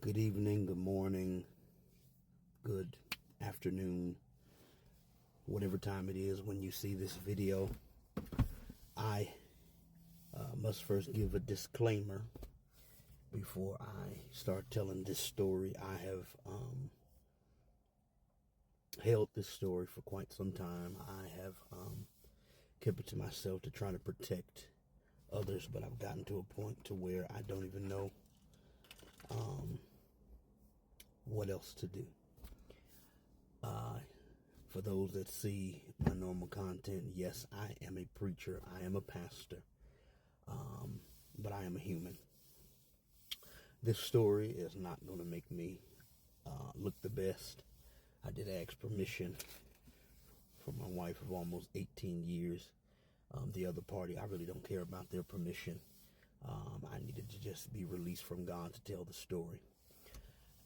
Good evening, good morning, good afternoon, whatever time it is when you see this video. I must first give a disclaimer before I start telling this story. I have held this story for quite some time. I have kept it to myself to try to protect others, but I've gotten to a point to where I don't even know what else to do. For those that see my normal content, yes, I am a preacher, I am a pastor, but I am a human. This story is not going to make me look the best. I did ask permission from my wife of almost 18 years. The other party, I really don't care about their permission. I needed to just be released from God to tell the story.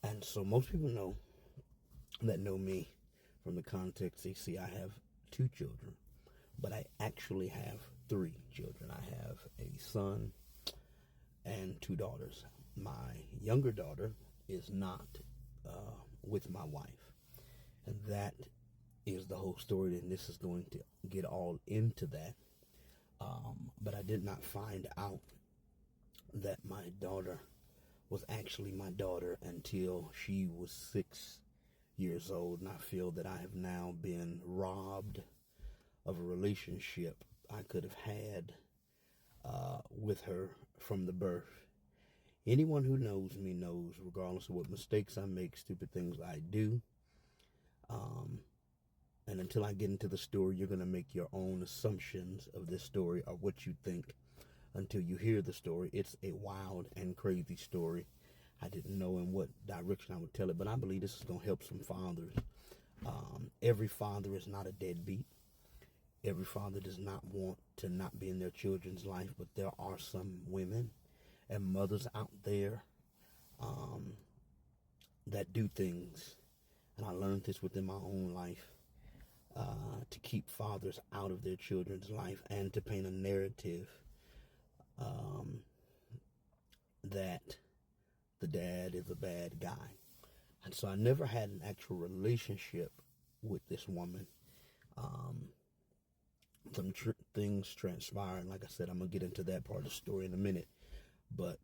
And so most people that know me from the context, they see I have 2 children, but I actually have 3 children. I have a son and 2 daughters. My younger daughter is not with my wife, and that is the whole story, and this is going to get all into that. But I did not find out that my daughter was actually my daughter until she was 6 years old, and I feel that I have now been robbed of a relationship I could have had with her from the birth. Anyone who knows me knows, regardless of what mistakes I make, stupid things I do, and until I get into the story, you're going to make your own assumptions of this story or what you think until you hear the story. It's a wild and crazy story. I didn't know in what direction I would tell it, but I believe this is going to help some fathers. Every father is not a deadbeat. Every father does not want to not be in their children's life, but there are some women and mothers out there that do things, and I learned this within my own life, to keep fathers out of their children's life and to paint a narrative that the dad is a bad guy. And so I never had an actual relationship with this woman. Some things transpired. Like I said, I'm going to get into that part of the story in a minute. But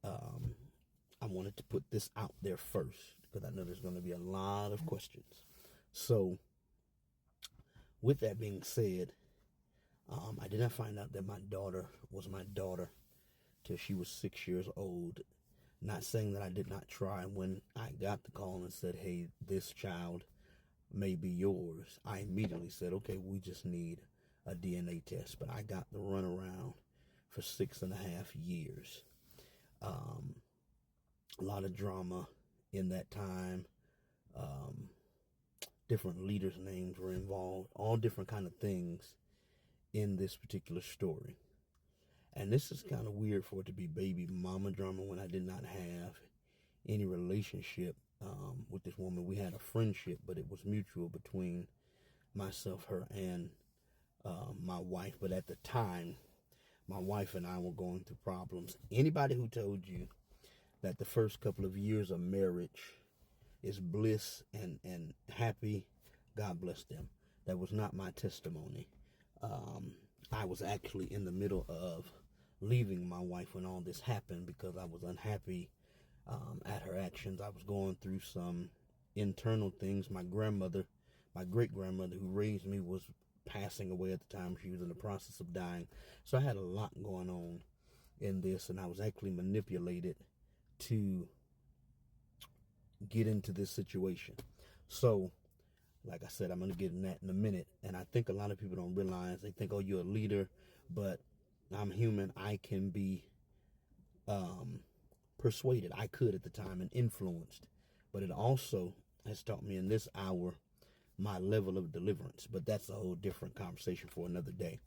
I wanted to put this out there first because I know there's going to be a lot of questions. So with that being said, I did not find out that my daughter was my daughter till she was 6 years old. Not saying that I did not try. When I got the call and said, hey, this child may be yours, I immediately said, okay, we just need a DNA test. But I got the runaround for 6.5 years. A lot of drama in that time. Different leaders' names were involved. All different kind of things in this particular story. And this is kind of weird for it to be baby mama drama when I did not have any relationship with this woman. We had a friendship, but it was mutual between myself, her, and my wife. But at the time, my wife and I were going through problems. Anybody who told you that the first couple of years of marriage is bliss and happy, God bless them. That was not my testimony. I was actually in the middle of leaving my wife when all this happened because I was unhappy at her actions. I was going through some internal things. My great-grandmother who raised me was passing away at the time. She was in the process of dying. So I had a lot going on in this, and I was actually manipulated to get into this situation. So like I said, I'm going to get in that in a minute. And I think a lot of people don't realize, they think, oh, you're a leader, but I'm human. I can be persuaded. I could at the time, and influenced. But it also has taught me in this hour my level of deliverance. But that's a whole different conversation for another day.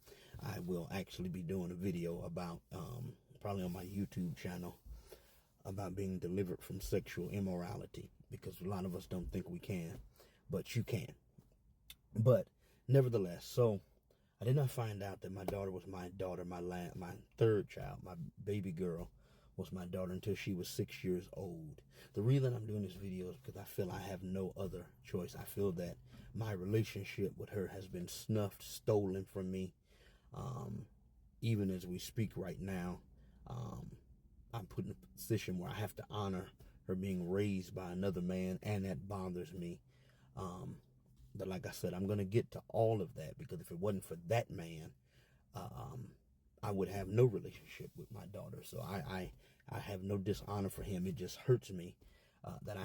I will actually be doing a video about, probably on my YouTube channel, about being delivered from sexual immorality, because a lot of us don't think we can, but you can. But nevertheless, so I did not find out that my daughter was my daughter, my third child, my baby girl was my daughter until she was 6 years old. The reason I'm doing this video is because I feel I have no other choice. I feel that my relationship with her has been snuffed, stolen from me. Even as we speak right now, I'm put in a position where I have to honor her being raised by another man, and that bothers me. But like I said, I'm going to get to all of that, because if it wasn't for that man, I would have no relationship with my daughter. So I have no dishonor for him. It just hurts me that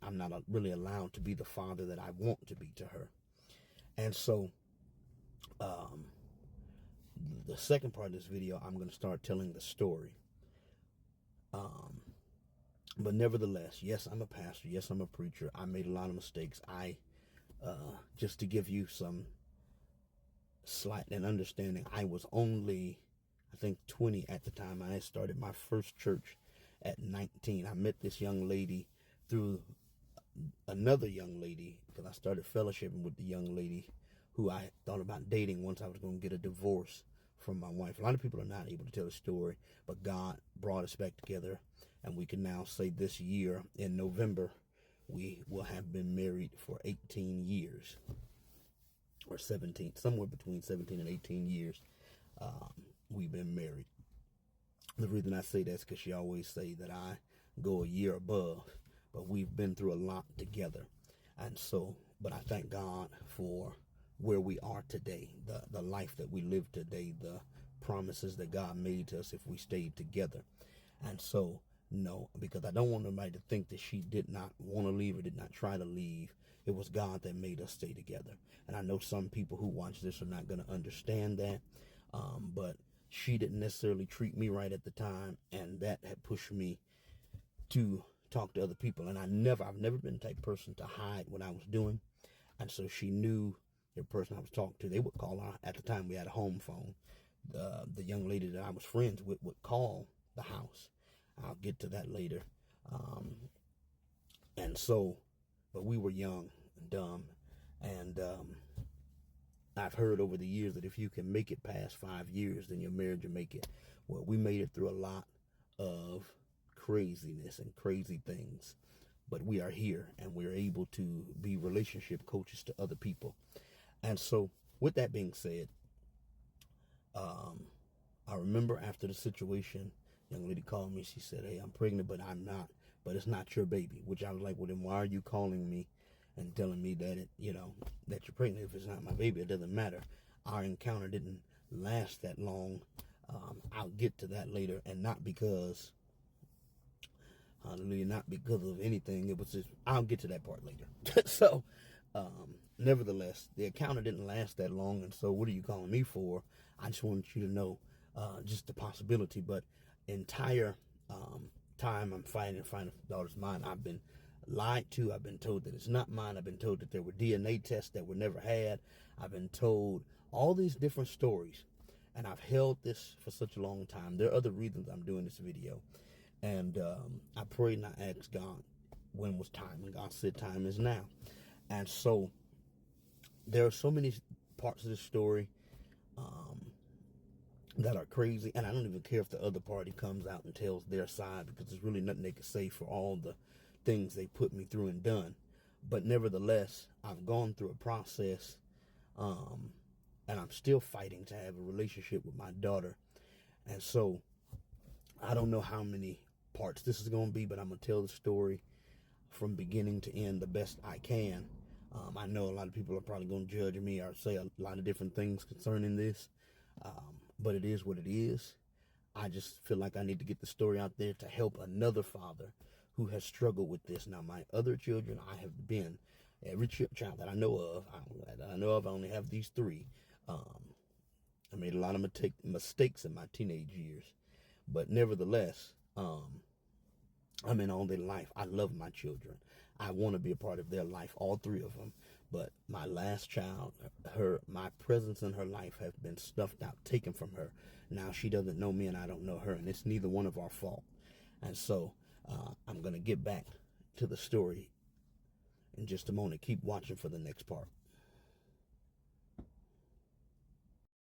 I'm not really allowed to be the father that I want to be to her. And so the second part of this video, I'm going to start telling the story. But nevertheless, yes, I'm a pastor. Yes, I'm a preacher. I made a lot of mistakes. Just to give you some slight and understanding, I was only, I think, 20 at the time. I started my first church at 19. I met this young lady through another young lady, because I started fellowshipping with the young lady who I thought about dating once I was going to get a divorce from my wife. A lot of people are not able to tell the story, but God brought us back together, and we can now say this year, in November, we will have been married for 18 years, or 17, somewhere between 17 and 18 years. We've been married. The reason I say that is because she always say that I go a year above, but we've been through a lot together. And so, but I thank God for where we are today, the life that we live today, the promises that God made to us if we stayed together. And so, no, because I don't want nobody to think that she did not want to leave or did not try to leave. It was God that made us stay together. And I know some people who watch this are not going to understand that, but she didn't necessarily treat me right at the time, and that had pushed me to talk to other people. And I've never been the type of person to hide what I was doing. And so she knew the person I was talking to. They would call her. At the time, we had a home phone. The young lady that I was friends with would call the house. I'll get to that later. And so, but we were young and dumb. And I've heard over the years that if you can make it past 5 years, then your marriage will make it. Well, we made it through a lot of craziness and crazy things, but we are here, and we're able to be relationship coaches to other people. And so, with that being said, I remember after the situation, young lady called me. She said, "Hey, I'm pregnant, but I'm not. But it's not your baby." Which I was like, "Well, then why are you calling me and telling me that that you're pregnant? If it's not my baby, it doesn't matter." Our encounter didn't last that long. I'll get to that later, and not because, hallelujah, not because of anything. It was just, I'll get to that part later. So, nevertheless, the encounter didn't last that long. And so, what are you calling me for? I just wanted you to know just the possibility. But entire time I'm fighting to find a daughter's mine, I've been lied to. I've been told that it's not mine. I've been told that there were DNA tests that were never had. I've been told all these different stories, and I've held this for such a long time. There are other reasons I'm doing this video, and I prayed and I asked God when was time, and God said time is now. And so there are so many parts of this story that are crazy, and I don't even care if the other party comes out and tells their side, because there's really nothing they can say for all the things they put me through and done. But nevertheless, I've gone through a process, and I'm still fighting to have a relationship with my daughter. And so I don't know how many parts this is going to be, but I'm going to tell the story from beginning to end the best I can. I know a lot of people are probably going to judge me or say a lot of different things concerning this, but it is what it is. I just feel like I need to get the story out there to help another father who has struggled with this. Now, my other children, I have been, every child that I know of, I only have these 3. I made a lot of mistakes in my teenage years, but nevertheless, I'm in all their life. I love my children. I want to be a part of their life, all 3 of them. But my last child, my presence in her life has been stuffed out, taken from her. Now she doesn't know me and I don't know her, and it's neither one of our fault. And so I'm going to get back to the story in just a moment. Keep watching for the next part.